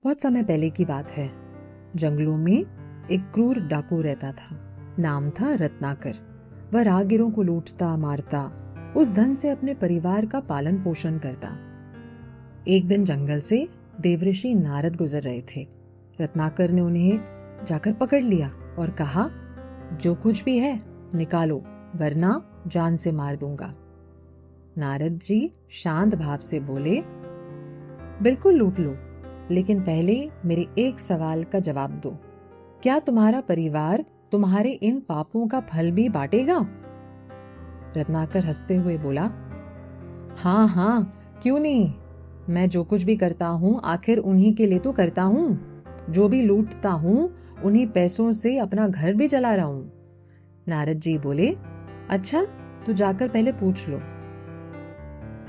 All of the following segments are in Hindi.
बहुत समय पहले की बात है। जंगलों में एक क्रूर डाकू रहता था। नाम था रत्नाकर। वह राहगीरों को लूटता मारता, उस धन से अपने परिवार का पालन पोषण करता। एक दिन जंगल से देवऋषि नारद गुजर रहे थे। रत्नाकर ने उन्हें जाकर पकड़ लिया और कहा, जो कुछ भी है निकालो, वरना जान से मार दूंगा। नारद जी शांत भाव से बोले, बिल्कुल लूट लो, लेकिन पहले मेरे एक सवाल का जवाब दो। क्या तुम्हारा परिवार तुम्हारे इन पापों का फल भी बांटेगा? रत्नाकर हंसते हुए बोला, हाँ हाँ, क्यों नहीं। मैं जो कुछ भी करता हूँ आखिर उन्हीं के लिए तो करता हूँ। जो भी लूटता हूँ उन्हीं पैसों से अपना घर भी चला रहा हूँ। नारद जी बोले, अच्छा तो जाकर पहले पूछ लो।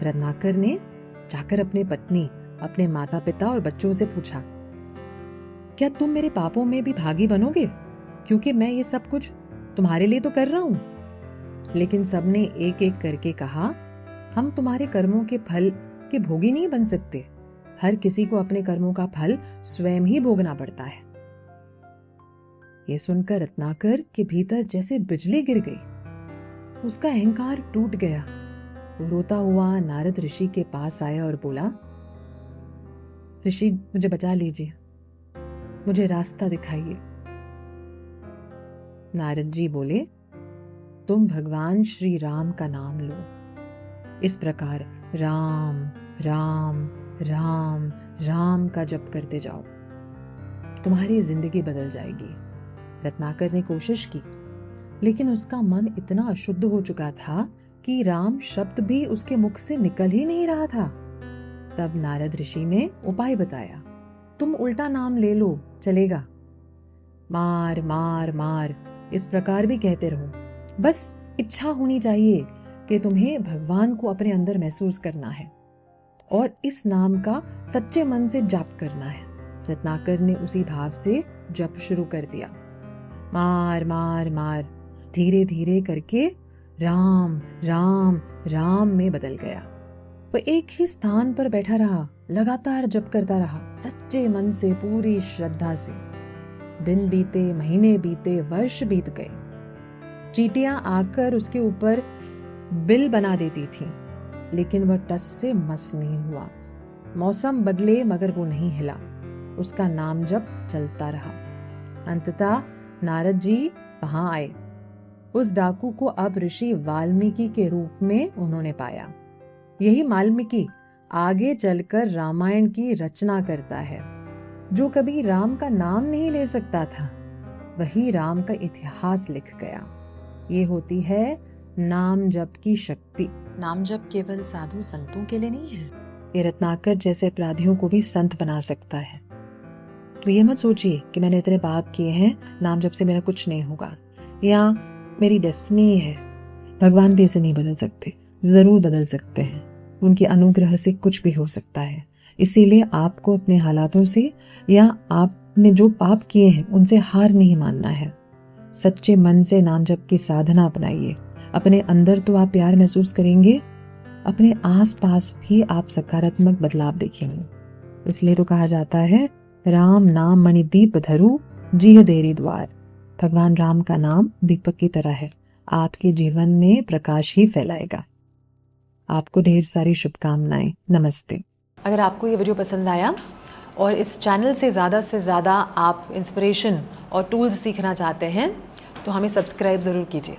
रत्नाकर ने जाकर अपनी पत्नी, अपने माता पिता और बच्चों से पूछा, क्या तुम मेरे पापों में भी भागी बनोगे? क्योंकि मैं ये सब कुछ तुम्हारे लिए तो कर रहा हूं। लेकिन सबने एक एक करके कहा, हम तुम्हारे कर्मों के फल के भोगी नहीं बन सकते। हर किसी को अपने कर्मों का फल स्वयं ही भोगना पड़ता है। ये सुनकर रत्नाकर के भीतर जैसे बिजली गिर गई। उसका अहंकार टूट गया। वो रोता हुआ नारद ऋषि के पास आया और बोला, ऋषि मुझे बचा लीजिए, मुझे रास्ता दिखाइए। नारद जी बोले, तुम भगवान श्री राम का नाम लो। इस प्रकार राम राम राम राम का जप करते जाओ, तुम्हारी जिंदगी बदल जाएगी। रत्नाकर ने कोशिश की, लेकिन उसका मन इतना अशुद्ध हो चुका था कि राम शब्द भी उसके मुख से निकल ही नहीं रहा था। तब नारद ऋषि ने उपाय बताया, तुम उल्टा नाम ले लो, चलेगा। मार मार मार, इस प्रकार भी कहते रहो। बस इच्छा होनी चाहिए कि तुम्हें भगवान को अपने अंदर महसूस करना है और इस नाम का सच्चे मन से जाप करना है। रत्नाकर ने उसी भाव से जप शुरू कर दिया। मार मार मार, धीरे धीरे करके राम राम राम में बदल गया। वह एक ही स्थान पर बैठा रहा, लगातार जप करता रहा, सच्चे मन से, पूरी श्रद्धा से। दिन बीते, महीने बीते, वर्ष बीत गए। चींटियां आकर उसके ऊपर बिल बना देती थीं, लेकिन वह टस से मस नहीं हुआ। मौसम बदले मगर वो नहीं हिला। उसका नाम जप चलता रहा। अंततः नारद जी वहां आए। उस डाकू को अब ऋषि वाल्मीकि के रूप में उन्होंने पाया। यही वाल्मीकि आगे चलकर रामायण की रचना करता है। जो कभी राम का नाम नहीं ले सकता था, वही राम का इतिहास लिख गया। ये होती है नाम जप की शक्ति। नाम जप केवल साधु संतों के लिए नहीं है, ये रत्नाकर जैसे अपराधियों को भी संत बना सकता है। तो ये मत सोचिए कि मैंने इतने पाप किए हैं, नाम जप से मेरा कुछ नहीं होगा, या मेरी डेस्टिनी है। भगवान भी इसे नहीं बदल सकते, जरूर बदल सकते हैं। उनके अनुग्रह से कुछ भी हो सकता है। इसीलिए आपको अपने हालातों से या आपने जो पाप किए हैं उनसे हार नहीं मानना है। सच्चे मन से नाम जप की साधना अपनाइए। अपने अंदर तो आप प्यार महसूस करेंगे, अपने आसपास भी आप सकारात्मक बदलाव देखेंगे। इसलिए तो कहा जाता है, राम नाम मणि दीप धरु, जीह देरी द्वार। भगवान राम का नाम दीपक की तरह है, आपके जीवन में प्रकाश ही फैलाएगा। आपको ढेर सारी शुभकामनाएं। नमस्ते। अगर आपको ये वीडियो पसंद आया और इस चैनल से ज़्यादा आप इंस्पिरेशन और टूल्स सीखना चाहते हैं तो हमें सब्सक्राइब ज़रूर कीजिए।